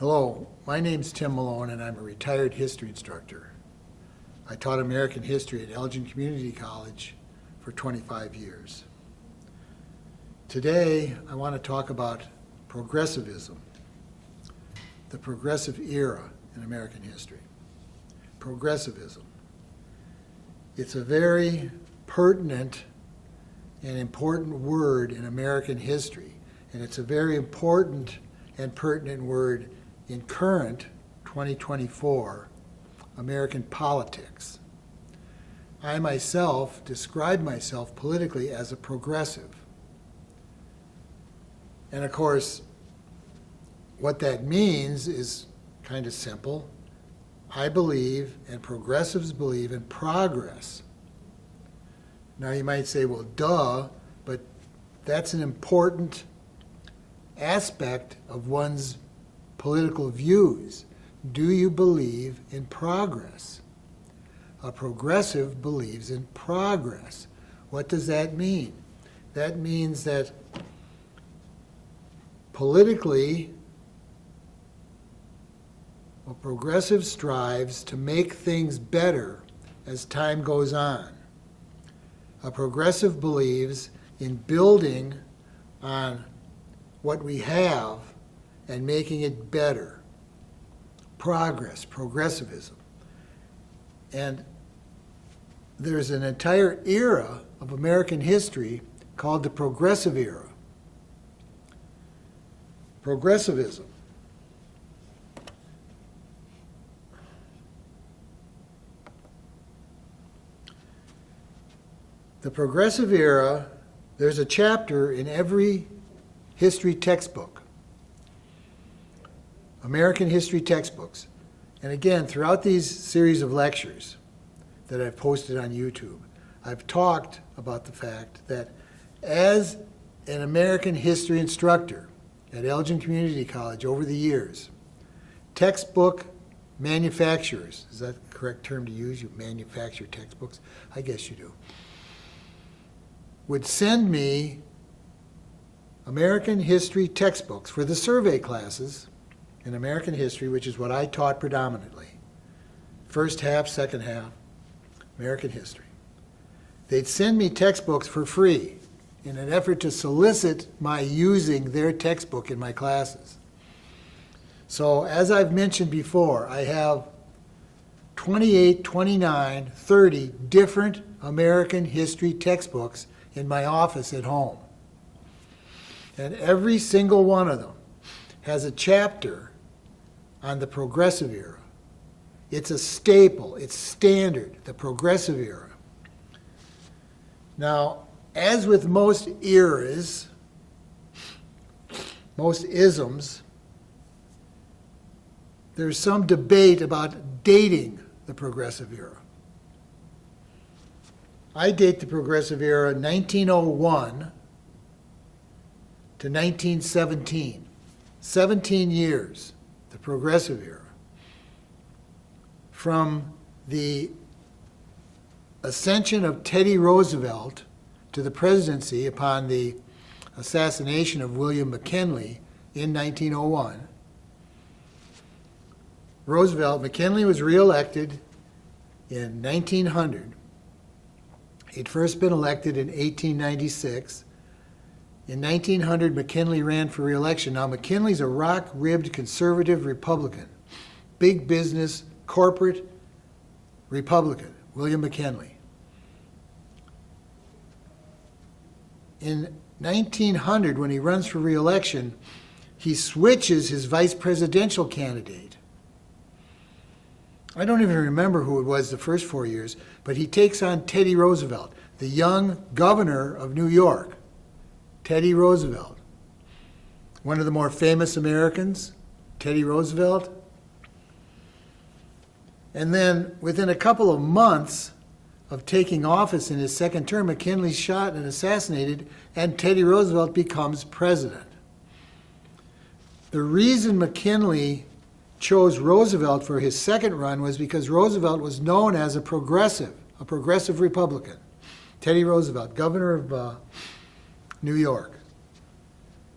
Hello, my name's Tim Malone and I'm a retired history instructor. I taught American history at Elgin Community College for 25 years. Today, I want to talk about progressivism, the progressive era in American history. Progressivism. It's a very pertinent and important word in American history, and it's a very important and pertinent word in current 2024 American politics. I myself describe myself politically as a progressive. And of course, what that means is kind of simple. I believe, and progressives believe, in progress. Now you might say, well, duh, but that's an important aspect of one's political views. Do you believe in progress? A progressive believes in progress. What does that mean? That means that politically, a progressive strives to make things better as time goes on. A progressive believes in building on what we have and making it better. Progress, progressivism. And there's an entire era of American history called the Progressive Era. Progressivism. The Progressive Era, there's a chapter in every history textbook. American history textbooks. And again, throughout these series of lectures that I've posted on YouTube, I've talked about the fact that as an American history instructor at Elgin Community College over the years, textbook manufacturers, is that the correct term to use? You manufacture textbooks? I guess you do. Would send me American history textbooks for the survey classes in American history, which is what I taught predominantly. First half, second half, American history. They'd send me textbooks for free in an effort to solicit my using their textbook in my classes. So as I've mentioned before, I have 28, 29, 30 different American history textbooks in my office at home. And every single one of them has a chapter on the Progressive Era. It's a staple, it's standard, the Progressive Era. Now, as with most eras, most isms, there's some debate about dating the Progressive Era. I date the Progressive Era 1901 to 1917. 17 years, the Progressive Era. From the ascension of Teddy Roosevelt to the presidency upon the assassination of William McKinley in 1901. McKinley was reelected in 1900. He'd first been elected in 1896. In 1900, McKinley ran for re-election. Now, McKinley's a rock-ribbed conservative Republican, big business, corporate Republican, William McKinley. In 1900, when he runs for re-election, he switches his vice presidential candidate. I don't even remember who it was the first 4 years, but he takes on Teddy Roosevelt, the young governor of New York. Teddy Roosevelt, one of the more famous Americans, Teddy Roosevelt. And then within a couple of months of taking office in his second term, McKinley's shot and assassinated, and Teddy Roosevelt becomes president. The reason McKinley chose Roosevelt for his second run was because Roosevelt was known as a progressive Republican. Teddy Roosevelt, governor of New York.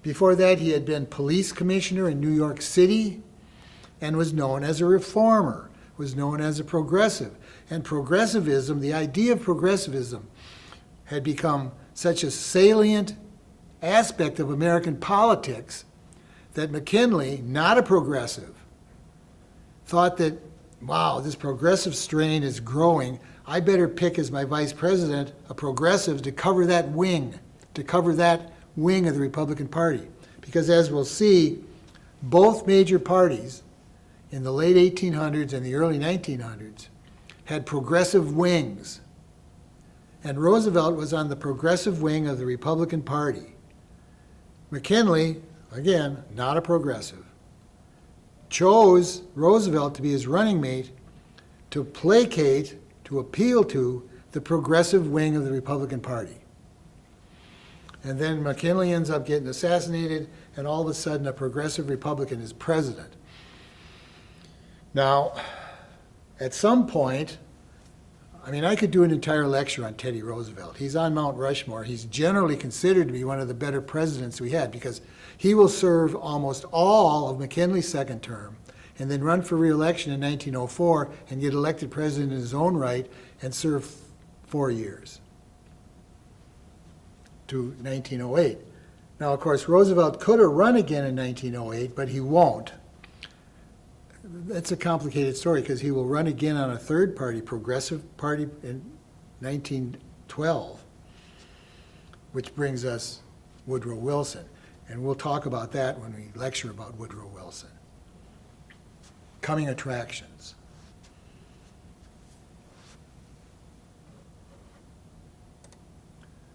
Before that, he had been police commissioner in New York City. and was known as a reformer, was known as a progressive. And progressivism, the idea of progressivism, had become such a salient aspect of American politics that McKinley, not a progressive, thought that, wow, this progressive strain is growing. I better pick as my vice president a progressive to cover that wing of the Republican Party. Because as we'll see, both major parties in the late 1800s and the early 1900s had progressive wings. And Roosevelt was on the progressive wing of the Republican Party. McKinley, again, not a progressive, chose Roosevelt to be his running mate to placate, to appeal to the progressive wing of the Republican Party. And then McKinley ends up getting assassinated, and all of a sudden a progressive Republican is president. Now, at some point, I could do an entire lecture on Teddy Roosevelt. He's on Mount Rushmore. He's generally considered to be one of the better presidents we had because he will serve almost all of McKinley's second term and then run for re-election in 1904 and get elected president in his own right and serve 4 years to 1908. Now, of course, Roosevelt could have run again in 1908, but he won't. That's a complicated story because he will run again on a third party, Progressive Party, in 1912, which brings us Woodrow Wilson. And we'll talk about that when we lecture about Woodrow Wilson. Coming attractions.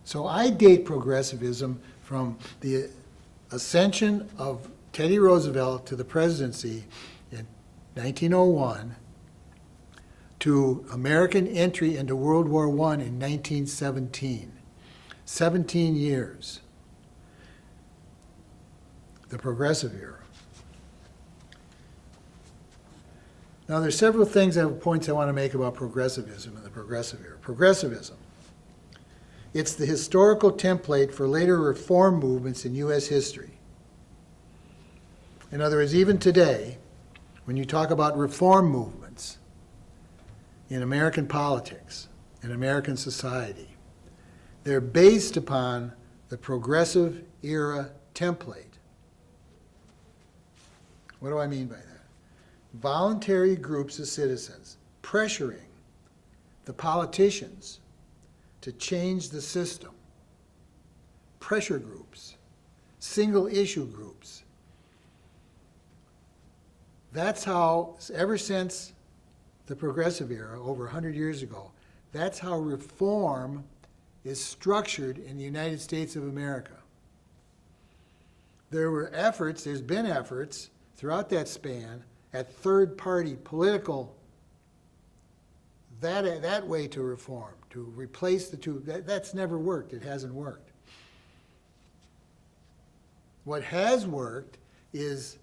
So I date progressivism from the ascension of Teddy Roosevelt to the presidency in 1901 to American entry into World War I in 1917. 17 years. The progressive era. Now there's several points I want to make about progressivism and the progressive era. Progressivism. It's the historical template for later reform movements in U.S. history. In other words, even today, when you talk about reform movements in American politics, in American society, they're based upon the progressive era template. What do I mean by that? Voluntary groups of citizens pressuring the politicians to change the system. Pressure groups, single issue groups. That's how, ever since the progressive era, over 100 years ago, that's how reform is structured in the United States of America. There's been efforts throughout that span at third-party political, that way to reform, to replace the two. That's never worked. It hasn't worked. What has worked is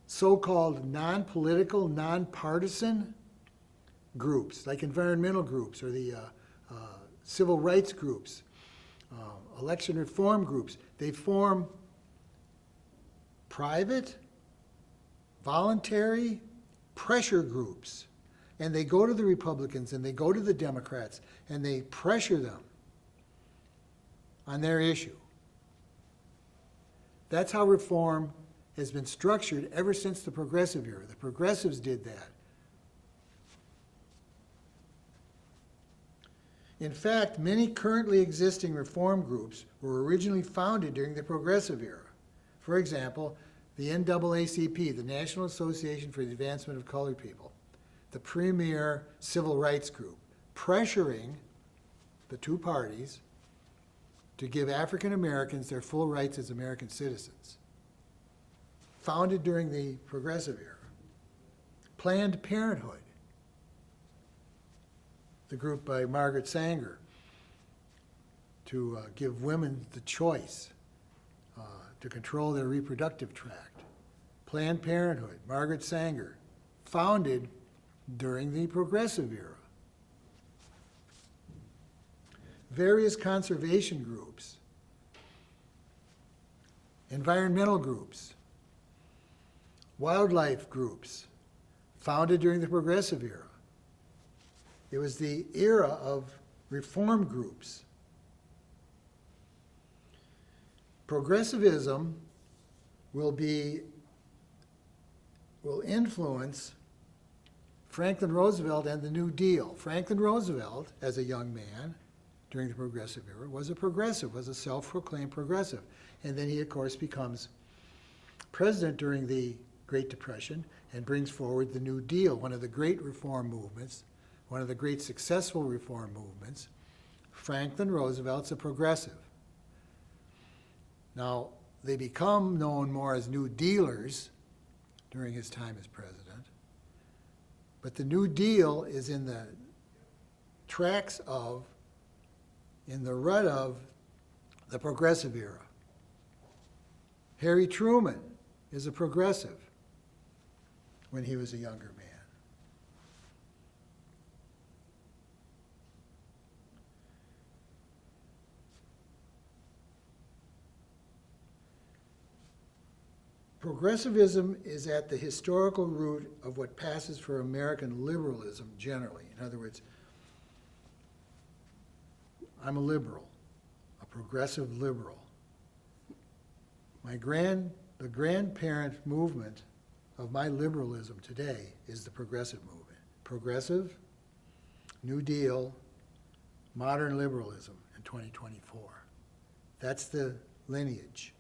so-called non-political, non-partisan groups, like environmental groups or the civil rights groups, election reform groups. They form private, voluntary pressure groups. And they go to the Republicans and they go to the Democrats and they pressure them on their issue. That's how reform has been structured ever since the progressive era. The progressives did that. In fact, many currently existing reform groups were originally founded during the progressive era. For example, the NAACP, the National Association for the Advancement of Colored People, the premier civil rights group, pressuring the two parties to give African Americans their full rights as American citizens. Founded during the progressive era. Planned Parenthood, the group by Margaret Sanger, to give women the choice to control their reproductive tract. Planned Parenthood, Margaret Sanger, founded during the progressive era. Various conservation groups, environmental groups, wildlife groups founded during the Progressive era. It was the era of reform groups. Progressivism will influence Franklin Roosevelt and the New Deal. Franklin Roosevelt, as a young man during the Progressive era, was a progressive, was a self-proclaimed progressive. And then he, of course, becomes president during the Great Depression and brings forward the New Deal, one of the great reform movements, one of the great successful reform movements. Franklin Roosevelt's a progressive. Now, they become known more as New Dealers during his time as president. But the New Deal is in the tracks of, in the rut of, the Progressive era. Harry Truman is a progressive when he was a younger man. Progressivism is at the historical root of what passes for American liberalism generally. In other words, I'm a liberal, a progressive liberal. The grandparent movement of my liberalism today is the progressive movement. Progressive, New Deal, modern liberalism in 2024. That's the lineage.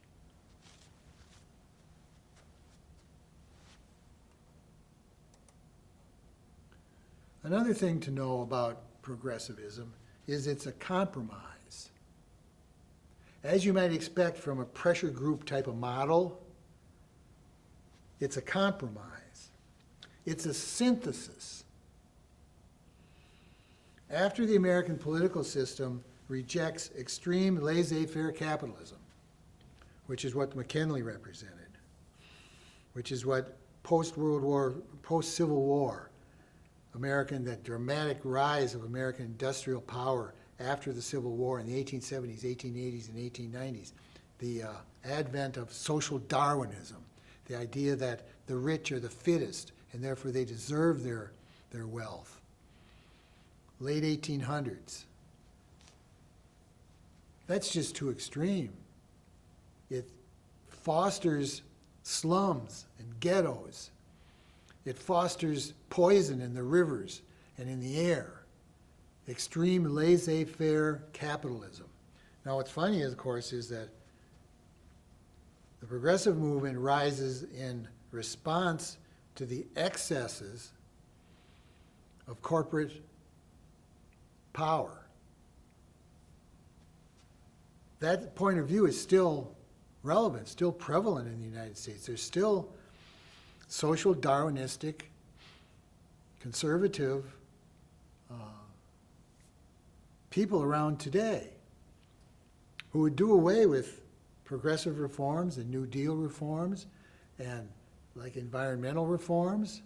Another thing to know about progressivism is it's a compromise. As you might expect from a pressure group type of model, it's a compromise. It's a synthesis. After the American political system rejects extreme laissez-faire capitalism, which is what McKinley represented, which is what post-World War, post-Civil War, that dramatic rise of American industrial power after the Civil War in the 1870s, 1880s, and 1890s, the advent of social Darwinism, the idea that the rich are the fittest and therefore they deserve their wealth. Late 1800s. That's just too extreme. It fosters slums and ghettos. It fosters poison in the rivers and in the air. Extreme laissez-faire capitalism. Now what's funny, of course, is that the progressive movement rises in response to the excesses of corporate power. That point of view is still relevant, still prevalent in the United States. There's still social Darwinistic, conservative people around today who would do away with progressive reforms and New Deal reforms and like environmental reforms.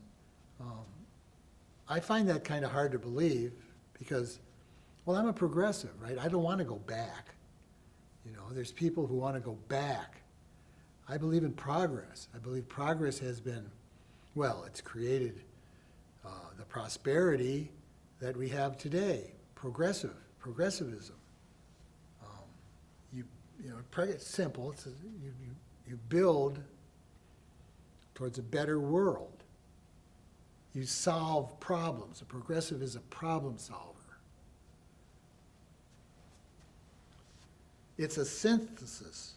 I find that kind of hard to believe because, well, I'm a progressive, right? I don't want to go back. You know, there's people who want to go back. I believe in progress. I believe progress has been, well, it's created the prosperity that we have today. Progressivism. It's simple. You build towards a better world. You solve problems. A progressive is a problem solver. It's a synthesis.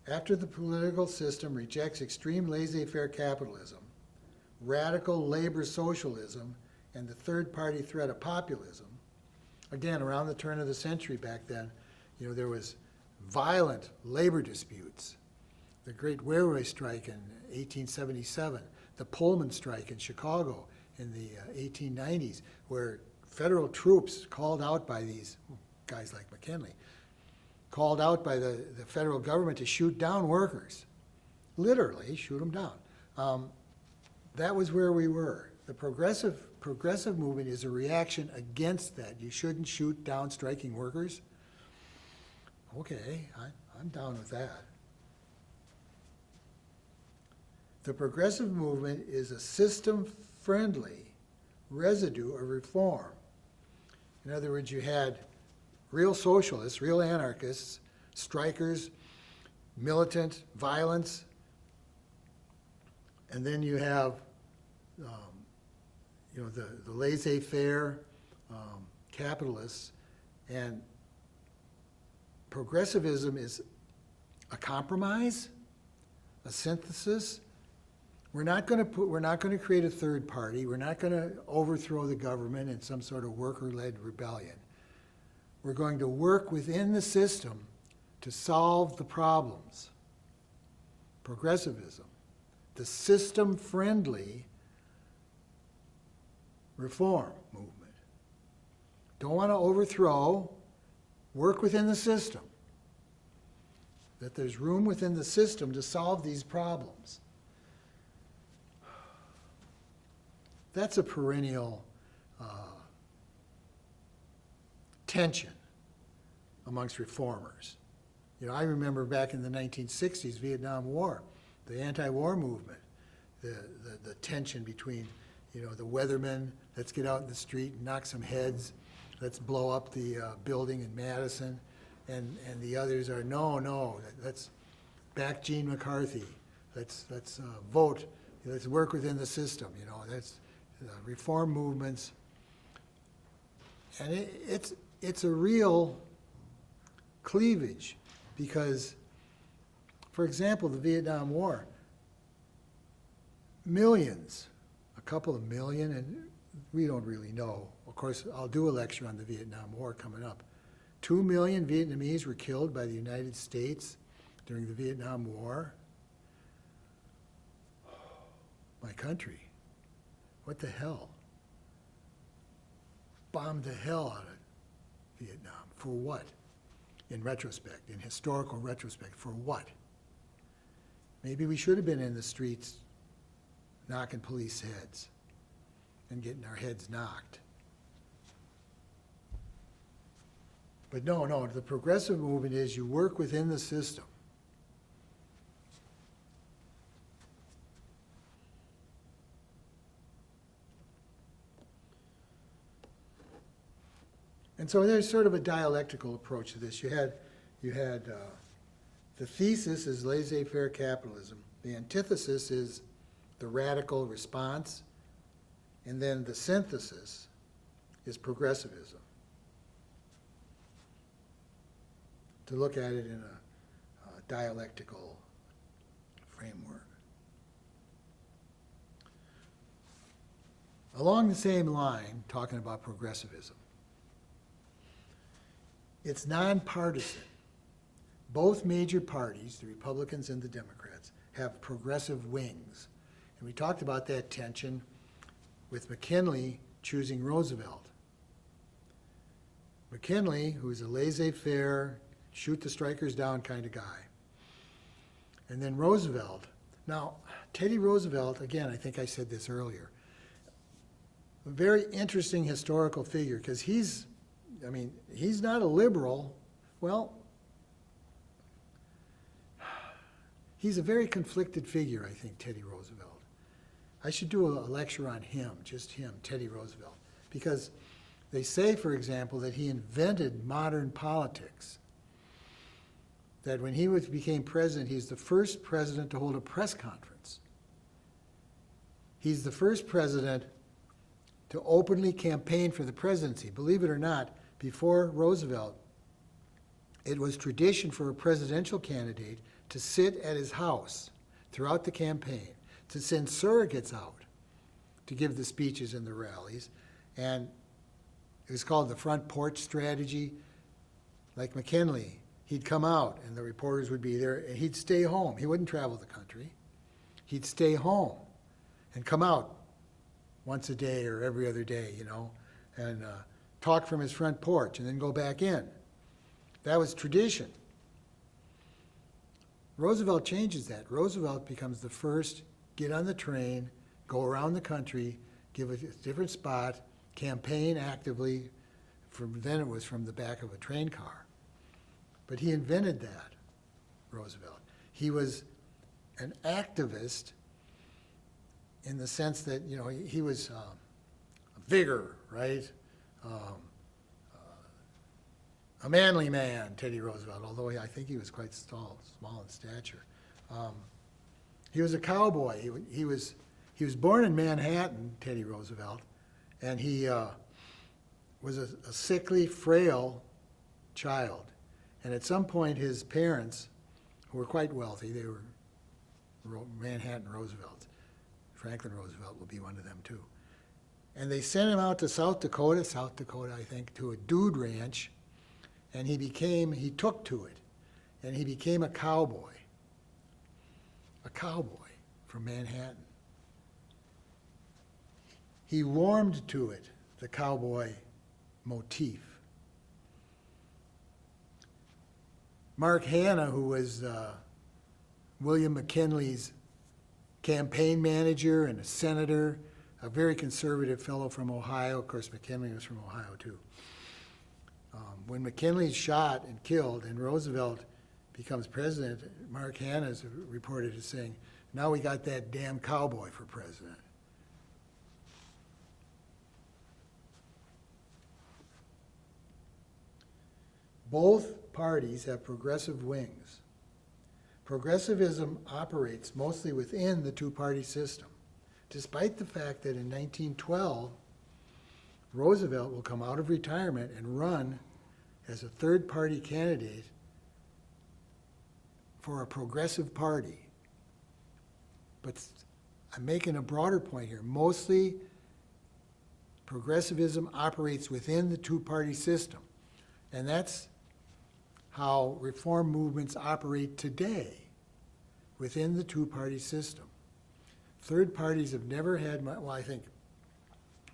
After the political system rejects extreme laissez-faire capitalism, radical labor socialism, and the third-party threat of populism, again, around the turn of the century back then, there was violent labor disputes. The Great Railway Strike in 1877, the Pullman Strike in Chicago in the 1890s, where federal troops called out by these guys like McKinley, called out by the federal government to shoot down workers. Literally, shoot them down. That was where we were. The progressive movement is a reaction against that. You shouldn't shoot down striking workers. Okay, I'm down with that. The progressive movement is a system-friendly residue of reform. In other words, you had real socialists, real anarchists, strikers, militant violence, and then you have the laissez-faire capitalists, and progressivism is a compromise, a synthesis. We're not going to create a third party. We're not going to overthrow the government in some sort of worker-led rebellion. We're going to work within the system to solve the problems. Progressivism, the system-friendly reform movement. Don't want to overthrow, work within the system. That there's room within the system to solve these problems. That's a perennial tension amongst reformers. I remember back in the 1960s, Vietnam War, the anti-war movement, the tension between, the weathermen, let's get out in the street and knock some heads, let's blow up the building in Madison, and the others are, no, let's back Gene McCarthy, let's vote, let's work within the system, that's reform movements. And it's a real cleavage because, for example, the Vietnam War, millions, a couple of million, and we don't really know. Of course, I'll do a lecture on the Vietnam War coming up. 2 million Vietnamese were killed by the United States during the Vietnam War. My country, what the hell? Bombed the hell out of Vietnam. For what? In retrospect, in historical retrospect, for what? Maybe we should have been in the streets knocking police heads and getting our heads knocked. But no, the progressive movement is you work within the system. And so there's sort of a dialectical approach to this. You had the thesis is laissez-faire capitalism. The antithesis is the radical response. And then the synthesis is progressivism. To look at it in a dialectical framework. Along the same line, talking about progressivism, it's nonpartisan. Both major parties, the Republicans and the Democrats, have progressive wings. And we talked about that tension with McKinley choosing Roosevelt. McKinley, who's a laissez-faire, shoot the strikers down kind of guy. And then Roosevelt. Now, Teddy Roosevelt, again, I think I said this earlier, a very interesting historical figure because he's not a liberal. Well, he's a very conflicted figure, I think, Teddy Roosevelt. I should do a lecture on him, just him, Teddy Roosevelt, because they say, for example, that he invented modern politics. That when he became president, he's the first president to hold a press conference. He's the first president to openly campaign for the presidency. Believe it or not, before Roosevelt, it was tradition for a presidential candidate to sit at his house throughout the campaign, to send surrogates out to give the speeches and the rallies. And it was called the front porch strategy. Like McKinley, he'd come out and the reporters would be there and he'd stay home. He wouldn't travel the country. He'd stay home and come out once a day or every other day, and talk from his front porch and then go back in. That was tradition. Roosevelt changes that. Roosevelt becomes the first, get on the train, go around the country, give a different spot, campaign actively. Then it was from the back of a train car. But he invented that, Roosevelt. He was an activist in the sense that, he was a vigor, right? A manly man, Teddy Roosevelt, although I think he was quite small in stature. He was a cowboy. He was born in Manhattan, Teddy Roosevelt, and he was a sickly, frail child. And at some point, his parents, who were quite wealthy, they were Manhattan Roosevelts. Franklin Roosevelt will be one of them too. And they sent him out to South Dakota, I think, to a dude ranch, and he took to it, and he became a cowboy from Manhattan. He warmed to it, the cowboy motif. Mark Hanna, who was William McKinley's campaign manager and a senator, a very conservative fellow from Ohio. Of course, McKinley was from Ohio, too. When McKinley's shot and killed and Roosevelt becomes president, Mark Hanna is reported as saying, now we got that damn cowboy for president. Both parties have progressive wings. Progressivism operates mostly within the two-party system, despite the fact that in 1912, Roosevelt will come out of retirement and run as a third-party candidate for a progressive party. But I'm making a broader point here. Mostly, progressivism operates within the two-party system. And that's how reform movements operate today, within the two-party system. Third parties have never had, I think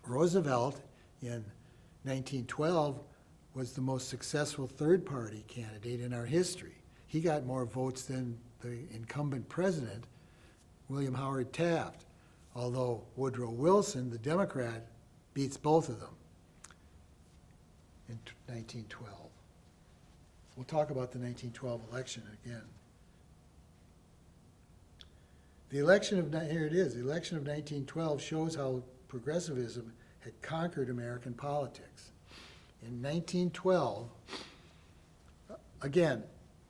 Roosevelt in 1912 was the most successful third-party candidate in our history. He got more votes than the incumbent president, William Howard Taft, although Woodrow Wilson, the Democrat, beats both of them in 1912. We'll talk about the 1912 election again. The election of 1912 shows how progressivism had conquered American politics. In 1912, again,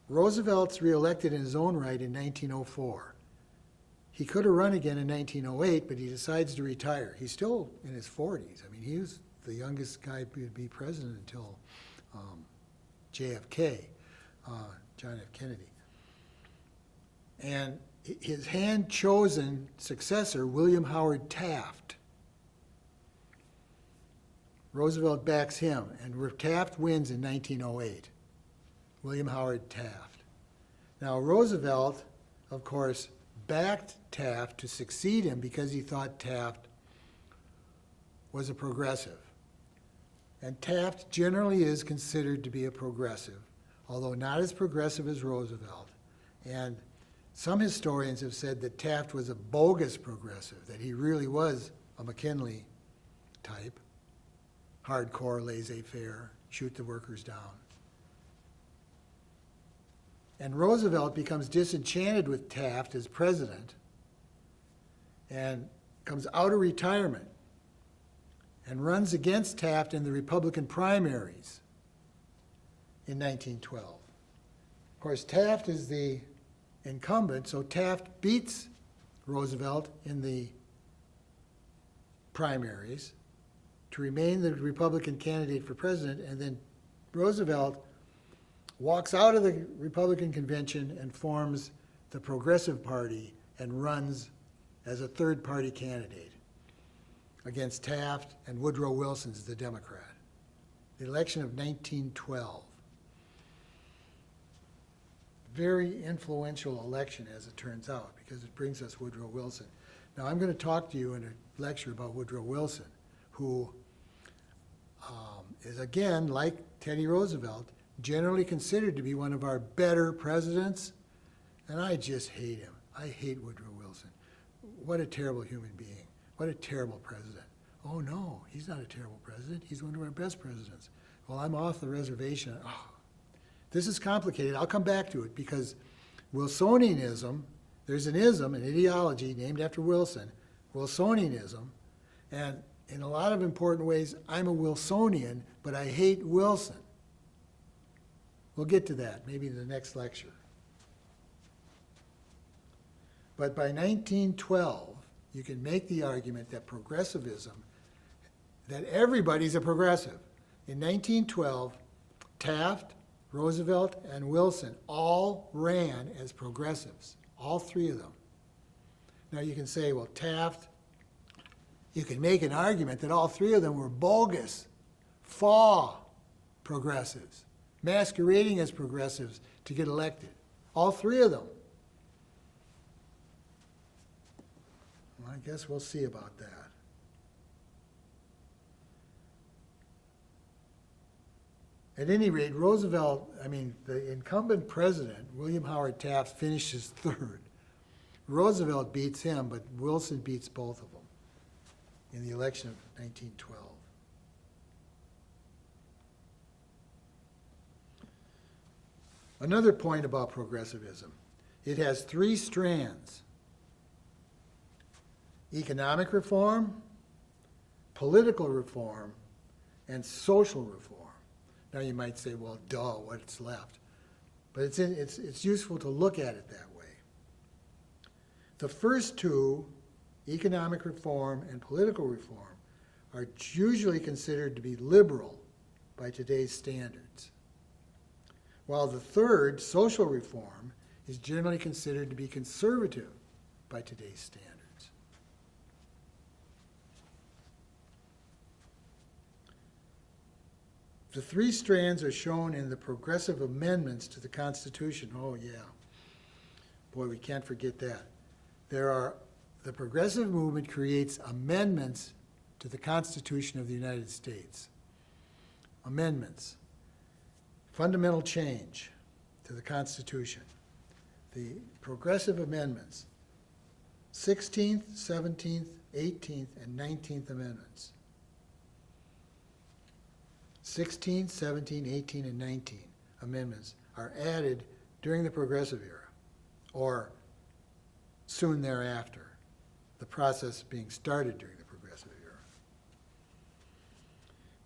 Roosevelt's reelected in his own right in 1904. He could have run again in 1908, but he decides to retire. He's still in his 40s. I mean, he was the youngest guy to be president until JFK, John F. Kennedy. And his hand-chosen successor, William Howard Taft, Roosevelt backs him, and Taft wins in 1908. William Howard Taft. Now, Roosevelt, of course, backed Taft to succeed him because he thought Taft was a progressive. And Taft generally is considered to be a progressive, although not as progressive as Roosevelt. And some historians have said that Taft was a bogus progressive, that he really was a McKinley type, hardcore, laissez-faire, shoot the workers down. And Roosevelt becomes disenchanted with Taft as president and comes out of retirement and runs against Taft in the Republican primaries in 1912. Of course, Taft is the incumbent, so Taft beats Roosevelt in the primaries to remain the Republican candidate for president, and then Roosevelt walks out of the Republican convention and forms the Progressive Party and runs as a third-party candidate against Taft and Woodrow Wilson as the Democrat. The election of 1912. Very influential election, as it turns out, because it brings us Woodrow Wilson. Now, I'm going to talk to you in a lecture about Woodrow Wilson, who is, again, like Teddy Roosevelt, generally considered to be one of our better presidents, and I just hate him. I hate Woodrow Wilson. What a terrible human being. What a terrible president. Oh, no, he's not a terrible president. He's one of our best presidents. Well, I'm off the reservation. Oh, this is complicated. I'll come back to it because Wilsonianism, there's an ism, an ideology named after Wilson, Wilsonianism, and in a lot of important ways, I'm a Wilsonian, but I hate Wilson. We'll get to that, maybe in the next lecture. But by 1912, you can make the argument that progressivism, that everybody's a progressive. In 1912, Taft, Roosevelt, and Wilson all ran as progressives, all three of them. Now you can say, well, Taft, you can make an argument that all three of them were bogus, progressives, masquerading as progressives to get elected. All three of them. Well, I guess we'll see about that. At any rate, the incumbent president, William Howard Taft, finishes third. Roosevelt beats him, but Wilson beats both of them in the election of 1912. Another point about progressivism, it has three strands: economic reform, political reform, and social reform. Now you might say, well, duh, what's left? But it's useful to look at it that way. The first two, economic reform and political reform, are usually considered to be liberal by today's standards, while the third, social reform, is generally considered to be conservative by today's standards. The three strands are shown in the progressive amendments to the Constitution. Oh, yeah. Boy, we can't forget that. The progressive movement creates amendments to the Constitution of the United States. Amendments. Fundamental change to the Constitution. The progressive amendments. 16th, 17th, 18th, and 19th Amendments. 16, 17, 18, and 19 amendments are added during the Progressive era, or soon thereafter, the process being started during the Progressive era.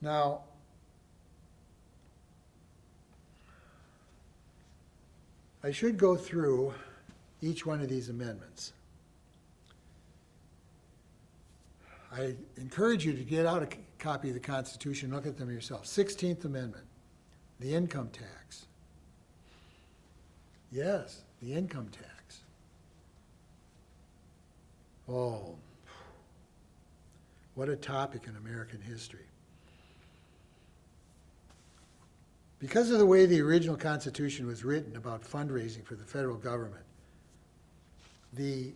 Now, I should go through each one of these amendments. I encourage you to get out a copy of the Constitution, look at them yourself. 16th Amendment, the income tax. Yes, the income tax. Oh, what a topic in American history. Because of the way the original Constitution was written about fundraising for the federal government, the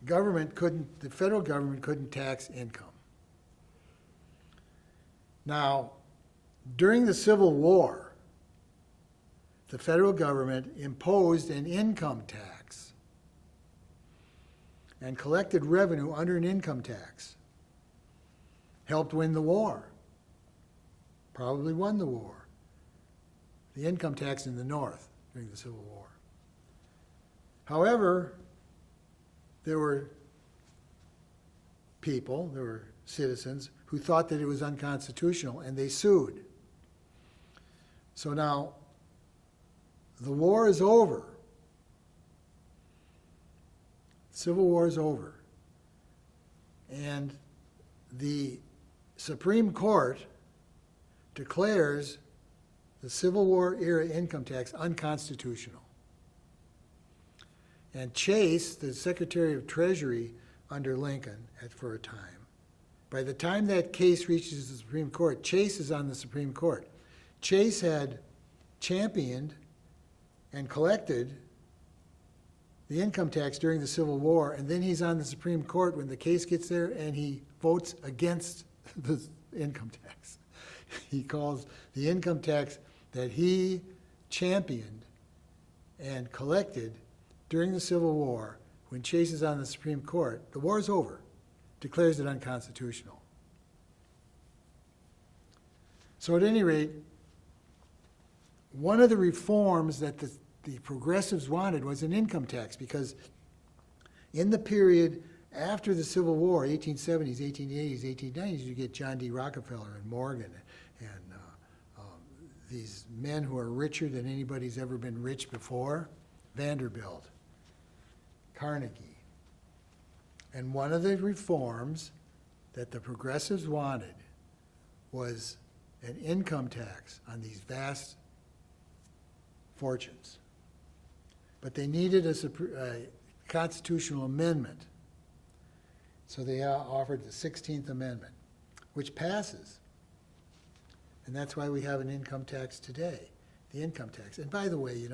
federal government couldn't tax income. Now, during the Civil War, the federal government imposed an income tax and collected revenue under an income tax. Helped win the war. Probably won the war. The income tax in the North during the Civil War. However, there were citizens who thought that it was unconstitutional, and they sued. So now, the war is over. Civil War is over. And the Supreme Court declares the Civil War era income tax unconstitutional. And Chase, the Secretary of Treasury under Lincoln for a time, by the time that case reaches the Supreme Court, Chase is on the Supreme Court. Chase had championed and collected the income tax during the Civil War, and then he's on the Supreme Court when the case gets there, and he votes against the income tax. He calls the income tax that he championed and collected during the Civil War, when Chase is on the Supreme Court, the war is over, declares it unconstitutional. So at any rate, one of the reforms that the progressives wanted was an income tax, because In the period after the Civil War, 1870s, 1880s, 1890s, you get John D. Rockefeller and Morgan and these men who are richer than anybody's ever been rich before, Vanderbilt, Carnegie. And one of the reforms that the progressives wanted was an income tax on these vast fortunes. But they needed a constitutional amendment. So they offered the 16th Amendment, which passes. And that's why we have an income tax today, the income tax. And by the way,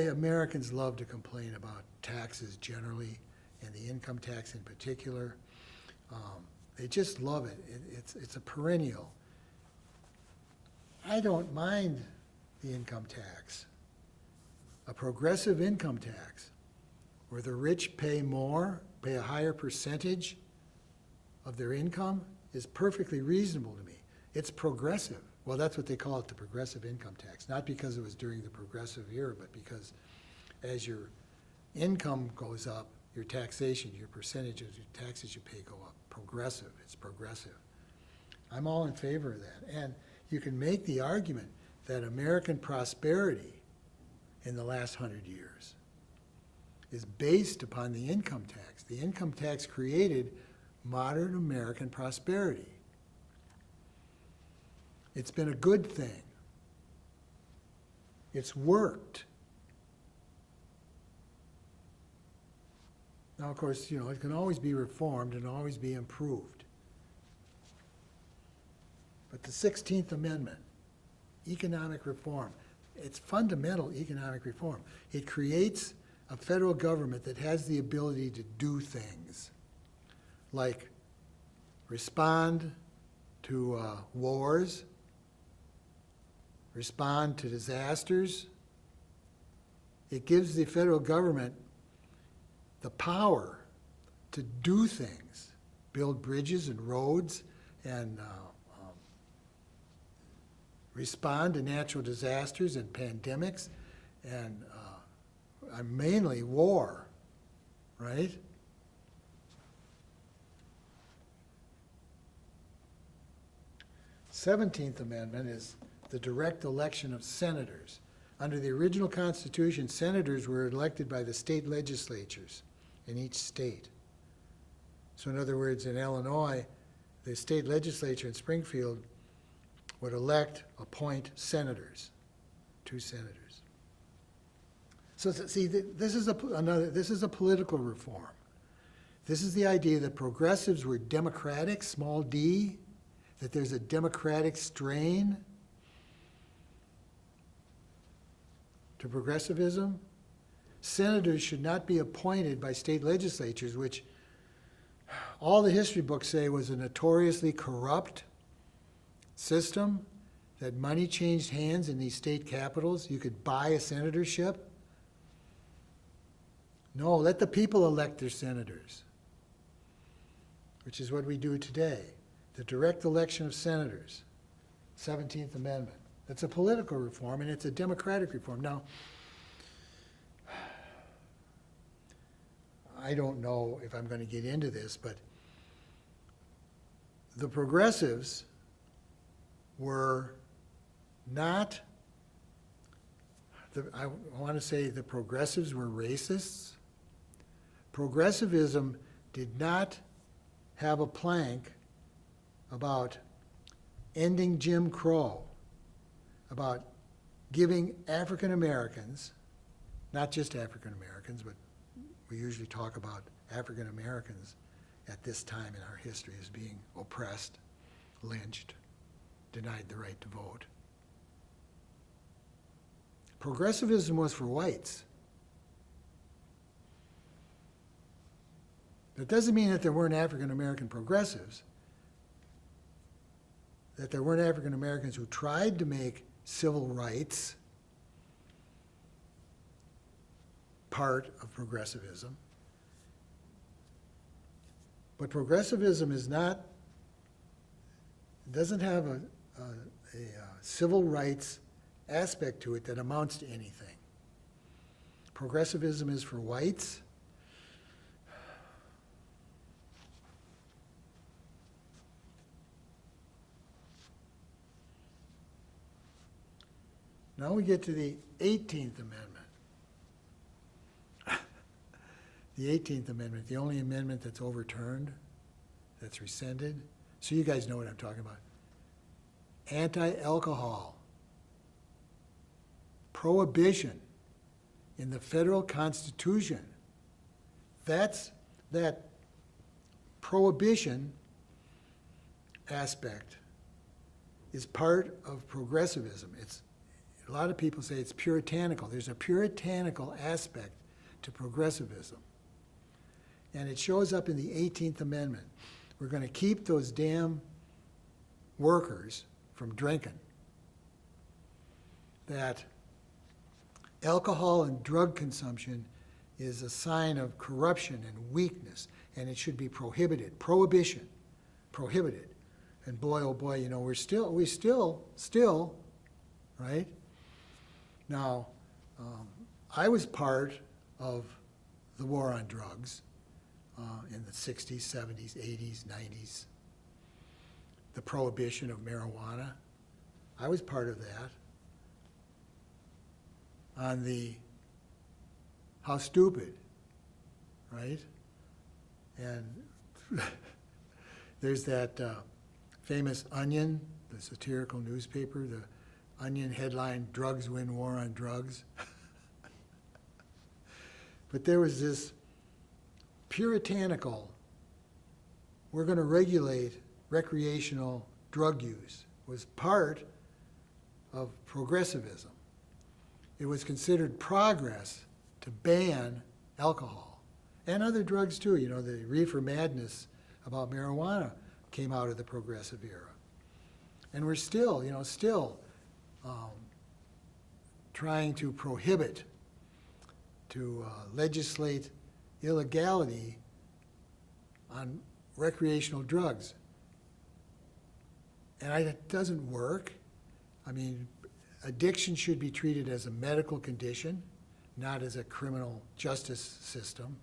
Americans love to complain about taxes generally and the income tax in particular. They just love it. It's a perennial. I don't mind the income tax. A progressive income tax where the rich pay more, pay a higher percentage of their income is perfectly reasonable to me. It's progressive. Well, that's what they call it, the progressive income tax. Not because it was during the progressive era, but because as your income goes up, your taxation, your percentage of your taxes you pay go up. Progressive. It's progressive. I'm all in favor of that. And you can make the argument that American prosperity in the last 100 years is based upon the income tax. The income tax created modern American prosperity. It's been a good thing. It's worked. Now, of course, it can always be reformed and always be improved. But the 16th Amendment, economic reform, it's fundamental economic reform. It creates a federal government that has the ability to do things like respond to wars, respond to disasters. It gives the federal government the power to do things, build bridges and roads and respond to natural disasters and pandemics and mainly war, right? th Amendment is the direct election of senators. Under the original Constitution, senators were elected by the state legislatures in each state. So in other words, in Illinois, the state legislature in Springfield would appoint senators, 2 senators. So see, this is a political reform. This is the idea that progressives were democratic, small d, that there's a democratic strain to progressivism. Senators should not be appointed by state legislatures, which all the history books say was a notoriously corrupt system, that money changed hands in these state capitals. You could buy a senatorship. No, let the people elect their senators, which is what we do today. The direct election of senators, 17th Amendment. It's a political reform, and it's a democratic reform. Now, I don't know if I'm going to get into this, but the progressives were not, I want to say the progressives were racists. Progressivism did not have a plank about ending Jim Crow, about giving African Americans, not just African Americans, but we usually talk about African Americans at this time in our history as being oppressed, lynched, denied the right to vote. Progressivism was for whites. That doesn't mean that there weren't African American progressives, that there weren't African Americans who tried to make civil rights part of progressivism. But progressivism doesn't have a civil rights aspect to it that amounts to anything. Progressivism is for whites. Now we get to the 18th Amendment. The 18th Amendment, the only amendment that's overturned, that's rescinded. So you guys know what I'm talking about. Anti-alcohol. Prohibition in the federal Constitution. That prohibition aspect is part of progressivism. A lot of people say it's puritanical. There's a puritanical aspect to progressivism. And it shows up in the 18th Amendment. We're going to keep those damn workers from drinking. That alcohol and drug consumption is a sign of corruption and weakness, and it should be prohibited. Prohibition. Prohibited. And boy, oh boy, we still, right? Now, I was part of the war on drugs in the 60s, 70s, 80s, 90s. The prohibition of marijuana. I was part of that. On the how stupid, right? And there's that famous Onion, the satirical newspaper, the Onion headline, "Drugs Win War on Drugs." But there was this puritanical, we're going to regulate recreational drug use, was part of progressivism. It was considered progress to ban alcohol and other drugs too. The reefer madness about marijuana came out of the progressive era. And we're still trying to prohibit, to legislate illegality on recreational drugs. And it doesn't work. I mean, addiction should be treated as a medical condition, not as a criminal justice system.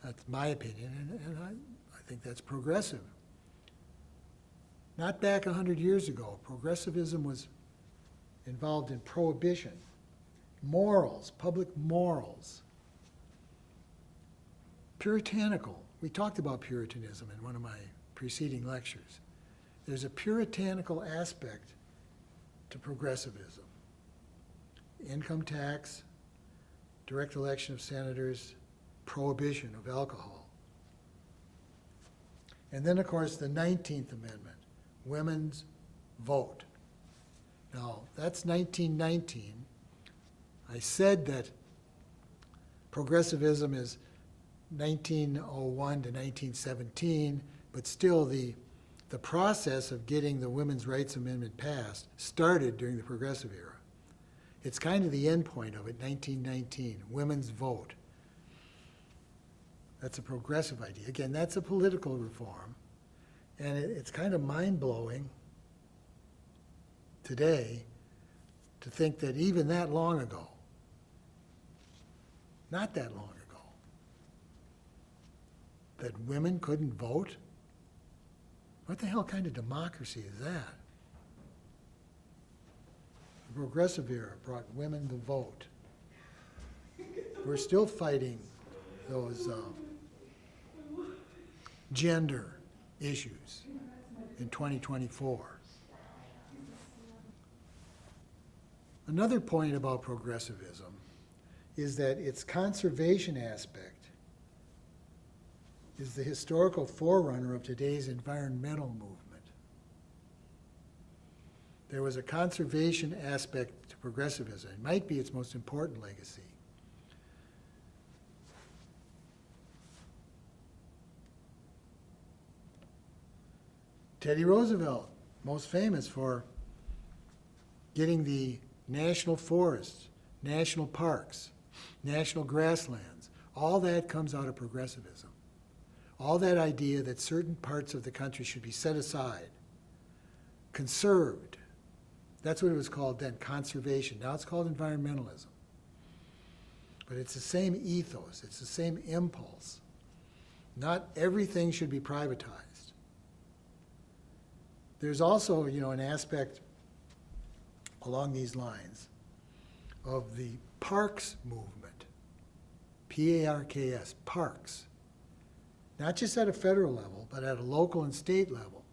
That's my opinion, and I think that's progressive. Not back 100 years ago. Progressivism was involved in prohibition, morals, public morals. Puritanical. We talked about Puritanism in one of my preceding lectures. There's a puritanical aspect to progressivism. Income tax, direct election of senators, prohibition of alcohol. And then, of course, the 19th Amendment, women's vote. Now, that's 1919. I said that progressivism is 1901 to 1917, but still the process of getting the Women's Rights Amendment passed started during the progressive era. It's kind of the end point of it, 1919, women's vote. That's a progressive idea. Again, that's a political reform, and it's kind of mind-blowing today to think that even that long ago, not that long ago, that women couldn't vote? What the hell kind of democracy is that? The progressive era brought women the vote. We're still fighting those gender issues in 2024. Another point about progressivism is that its conservation aspect is the historical forerunner of today's environmental movement. There was a conservation aspect to progressivism. It might be its most important legacy. Teddy Roosevelt, most famous for getting the national forests, national parks, national grasslands. All that comes out of progressivism. All that idea that certain parts of the country should be set aside, conserved. That's what it was called then, conservation. Now it's called environmentalism. But it's the same ethos. It's the same impulse. Not everything should be privatized. There's also, an aspect along these lines of the parks movement, P-A-R-K-S, parks, not just at a federal level, but at a local and state level.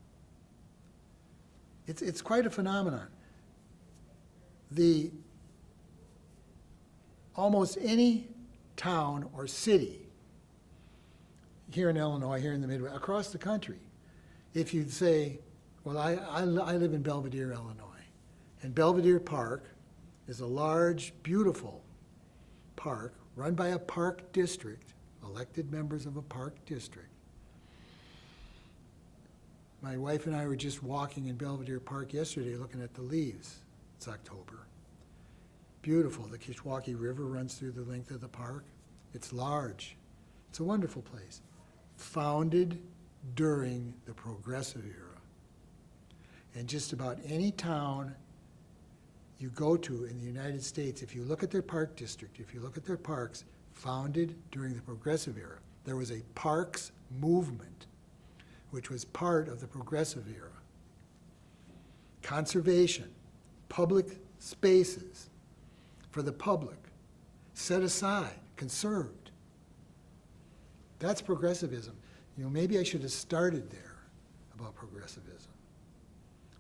It's quite a phenomenon. Almost any town or city here in Illinois, here in the Midwest, across the country, if you say, well, I live in Belvedere, Illinois, and Belvedere Park is a large, beautiful park run by a park district, elected members of a park district. My wife and I were just walking in Belvedere Park yesterday looking at the leaves. It's October. Beautiful. The Kishwaukee River runs through the length of the park. It's large. It's a wonderful place. Founded during the Progressive era. And just about any town you go to in the United States, if you look at their park district, if you look at their parks, founded during the Progressive era, there was a parks movement, which was part of the Progressive era. Conservation, public spaces for the public, set aside, conserved. That's progressivism. Maybe I should have started there about progressivism.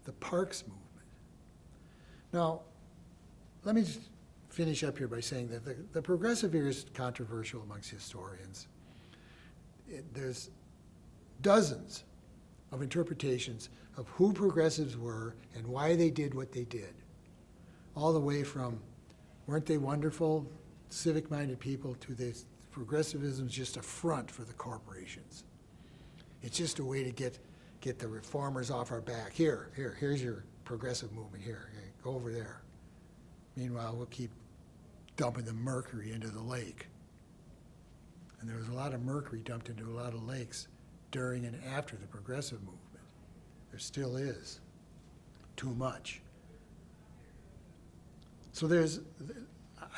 The parks movement. Now, let me just finish up here by saying that the progressive era is controversial amongst historians. There's dozens of interpretations of who progressives were and why they did what they did. All the way from, weren't they wonderful, civic-minded people, to this progressivism is just a front for the corporations. It's just a way to get the reformers off our back. Here's your progressive movement here. Okay, go over there. Meanwhile, we'll keep dumping the mercury into the lake. And there was a lot of mercury dumped into a lot of lakes during and after the progressive movement. There still is. Too much. So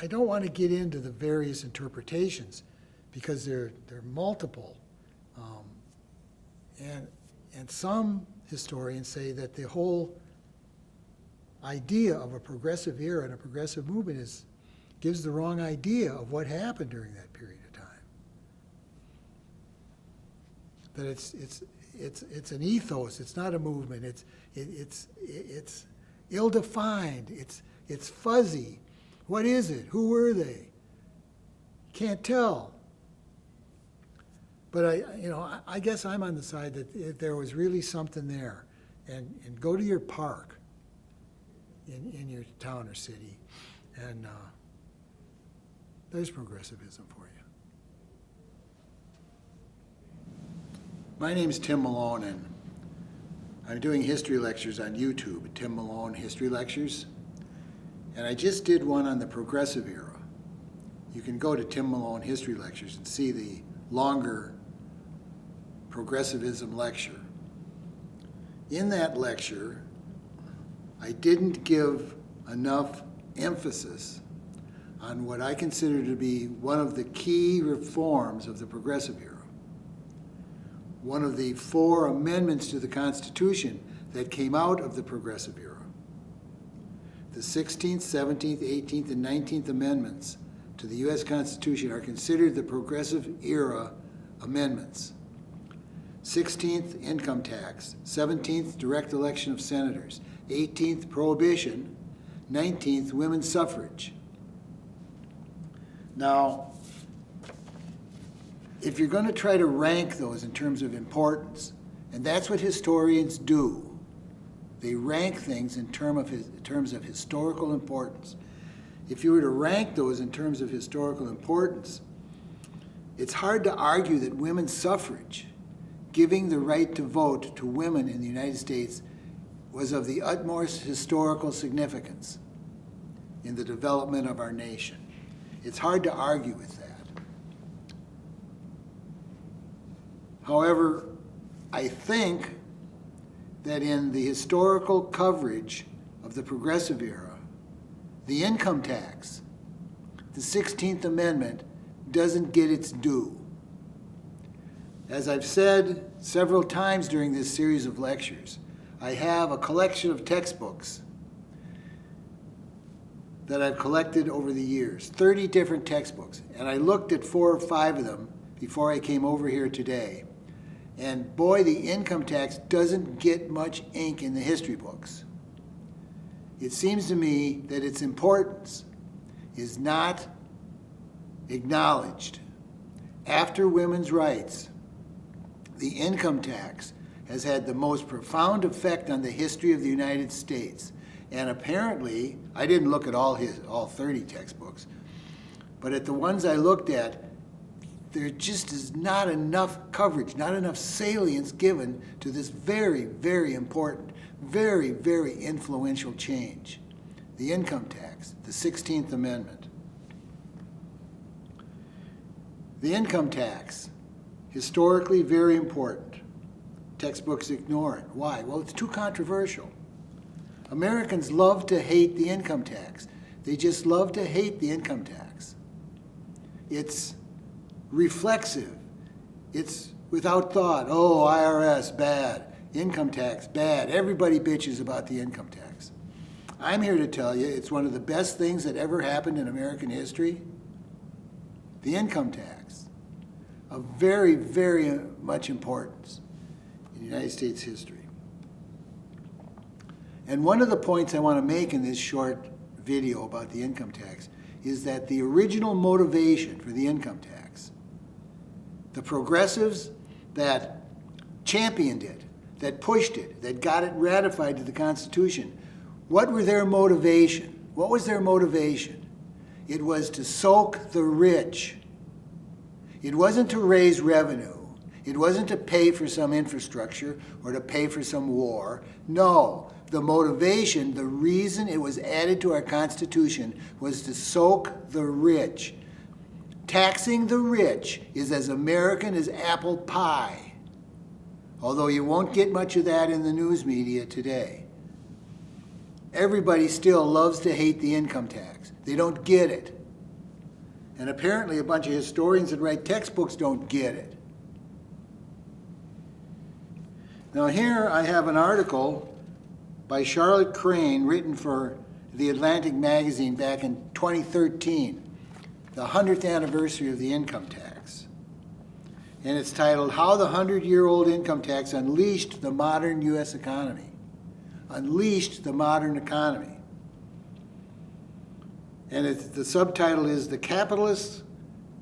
I don't want to get into the various interpretations because they're multiple. And some historians say that the whole idea of a progressive era and a progressive movement gives the wrong idea of what happened during that period of time. That it's an ethos. It's not a movement. It's ill-defined. It's fuzzy. What is it? Who were they? Can't tell. But I guess I'm on the side that there was really something there, and go to your park in your town or city, and there's progressivism for you. My name's Tim Malone, and I'm doing history lectures on YouTube, Tim Malone History Lectures, and I just did one on the Progressive era. You can go to Tim Malone History Lectures and see the longer Progressivism lecture. In that lecture, I didn't give enough emphasis on what I consider to be one of the key reforms of the Progressive era. One of the 4 amendments to the Constitution that came out of the Progressive era. The 16th, 17th, 18th, and 19th Amendments to the U.S. Constitution are considered the Progressive era amendments. 16th, income tax. 17th, direct election of senators. 18th, prohibition. 19th, women's suffrage. Now, if you're going to try to rank those in terms of importance, and that's what historians do, they rank things in terms of historical importance. If you were to rank those in terms of historical importance, it's hard to argue that women's suffrage, giving the right to vote to women in the United States, was of the utmost historical significance in the development of our nation. It's hard to argue with that. However, I think that in the historical coverage of the Progressive era, the income tax, the 16th Amendment, doesn't get its due. As I've said several times during this series of lectures, I have a collection of textbooks that I've collected over the years, 30 different textbooks, and I looked at 4 or 5 of them before I came over here today. And boy, the income tax doesn't get much ink in the history books. It seems to me that its importance is not acknowledged. After women's rights, the income tax has had the most profound effect on the history of the United States. And apparently, I didn't look at all 30 textbooks, but at the ones I looked at, there just is not enough coverage, not enough salience given to this very, very important, very, very influential change. The income tax, the 16th Amendment. The income tax, historically very important. Textbooks ignore it. Why? Well, it's too controversial. Americans love to hate the income tax. They just love to hate the income tax. It's reflexive. It's without thought. Oh, IRS, bad. Income tax, bad. Everybody bitches about the income tax. I'm here to tell you it's one of the best things that ever happened in American history. The income tax, of very, very much importance in United States history. And one of the points I want to make in this short video about the income tax is that the original motivation for the income tax, the progressives that championed it, that pushed it, that got it ratified to the Constitution, what were their motivation? What was their motivation? It was to soak the rich. It wasn't to raise revenue. It wasn't to pay for some infrastructure or to pay for some war. No. The motivation, the reason it was added to our Constitution was to soak the rich. Taxing the rich is as American as apple pie, although you won't get much of that in the news media today. Everybody still loves to hate the income tax. They don't get it. And apparently a bunch of historians that write textbooks don't get it. Now here I have an article by Charlotte Crane, written for the Atlantic magazine back in 2013, the 100th anniversary of the income tax. And it's titled, How the 100-Year-Old Income Tax Unleashed the Modern U.S. Economy. Unleashed the modern economy. And the subtitle is The Capitalist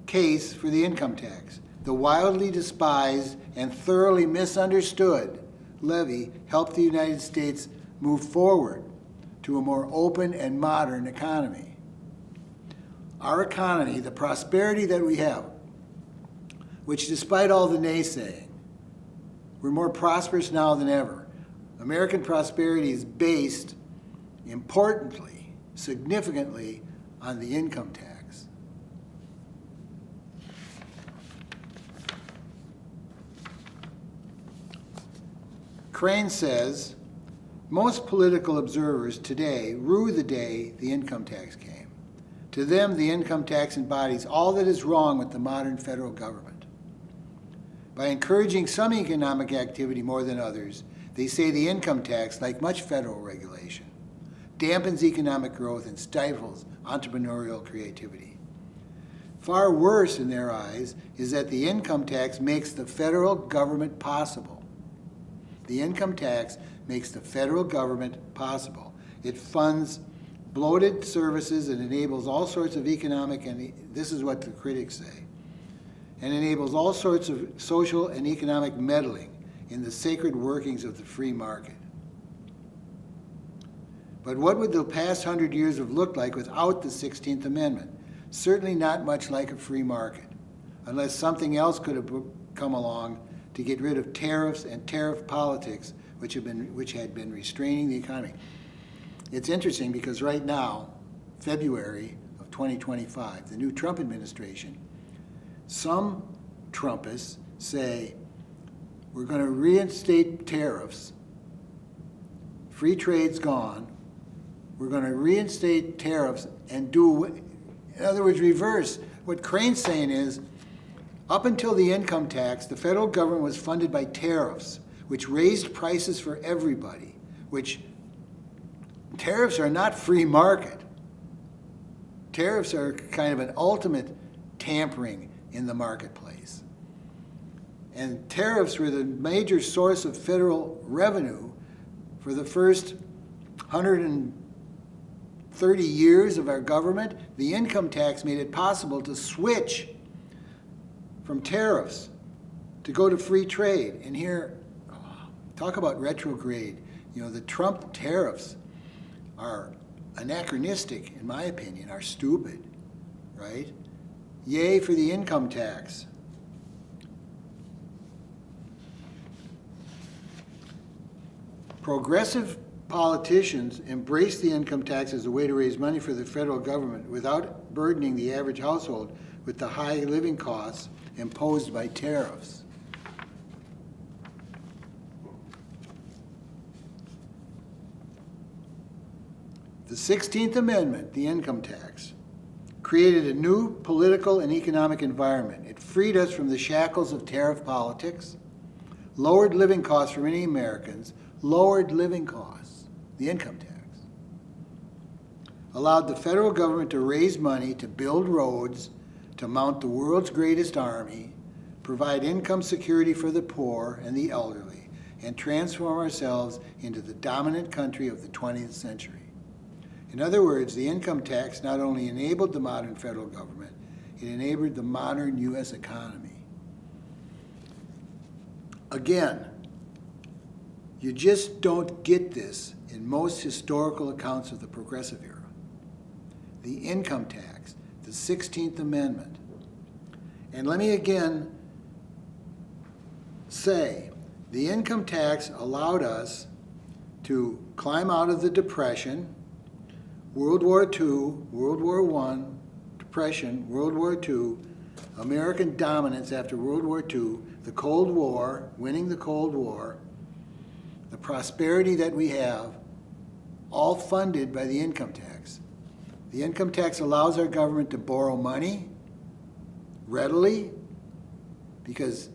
Case for the Income Tax. The wildly despised and thoroughly misunderstood levy helped the United States move forward to a more open and modern economy. Our economy, the prosperity that we have, which despite all the naysaying, we're more prosperous now than ever. American prosperity is based, importantly, significantly, on the income tax. Crane says, most political observers today rue the day the income tax came. To them, the income tax embodies all that is wrong with the modern federal government. By encouraging some economic activity more than others, they say the income tax, like much federal regulation, dampens economic growth and stifles entrepreneurial creativity. Far worse in their eyes is that the income tax makes the federal government possible. The income tax makes the federal government possible. It funds bloated services and enables all sorts of economic, and this is what the critics say, and enables all sorts of social and economic meddling in the sacred workings of the free market. But what would the past 100 years have looked like without the 16th Amendment? Certainly not much like a free market, unless something else could have come along to get rid of tariffs and tariff politics, which had been restraining the economy. It's interesting because right now, February of 2025, the new Trump administration, some Trumpists say we're going to reinstate tariffs, free trade's gone, we're going to reinstate tariffs and do, in other words, reverse. What Crane's saying is, up until the income tax, the federal government was funded by tariffs, which raised prices for everybody, which tariffs are not free market. Tariffs are kind of an ultimate tampering in the marketplace. And tariffs were the major source of federal revenue for the first 130 years of our government. The income tax made it possible to switch from tariffs to go to free trade. And here, talk about retrograde. You know, the Trump tariffs are anachronistic, in my opinion, are stupid, right? Yay for the income tax. Progressive politicians embrace the income tax as a way to raise money for the federal government without burdening the average household with the high living costs imposed by tariffs. The 16th Amendment, the income tax, created a new political and economic environment. It freed us from the shackles of tariff politics, lowered living costs for many Americans, lowered living costs, the income tax, allowed the federal government to raise money to build roads, to mount the world's greatest army, provide income security for the poor and the elderly, and transform ourselves into the dominant country of the 20th century. In other words, the income tax not only enabled the modern federal government, it enabled the modern U.S. economy. Again, you just don't get this in most historical accounts of the Progressive era. The income tax, the 16th Amendment. And let me again say, the income tax allowed us to climb out of the Depression, World War II, World War I, Depression, World War II, American dominance after World War II, the Cold War, winning the Cold War, the prosperity that we have, all funded by the income tax. The income tax allows our government to borrow money readily because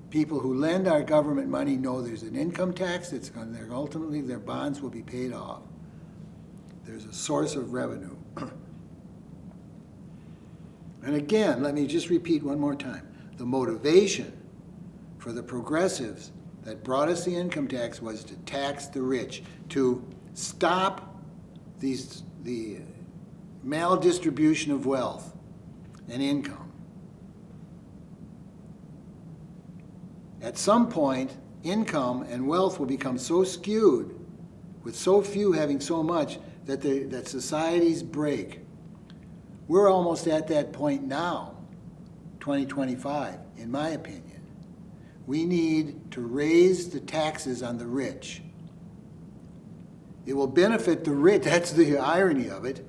people who lend our government money know there's an income tax that's going to, ultimately their bonds will be paid off. There's a source of revenue. And again, let me just repeat one more time. The motivation for the progressives that brought us the income tax was to tax the rich, to stop the maldistribution of wealth and income. At some point, income and wealth will become so skewed, with so few having so much, that societies break. We're almost at that point now, 2025, in my opinion. We need to raise the taxes on the rich. It will benefit the rich. That's the irony of it.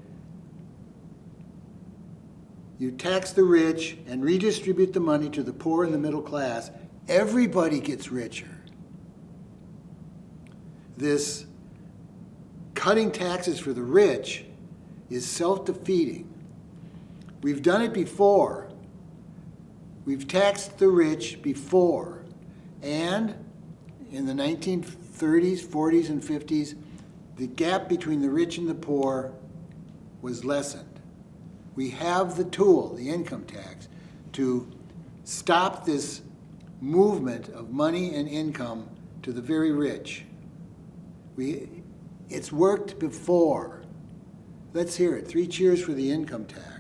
You tax the rich and redistribute the money to the poor and the middle class. Everybody gets richer. This cutting taxes for the rich is self-defeating. We've done it before. We've taxed the rich before. And in the 1930s, 40s, and 50s, the gap between the rich and the poor was lessened. We have the tool, the income tax, to stop this movement of money and income to the very rich. It's worked before. Let's hear it. 3 cheers for the income tax.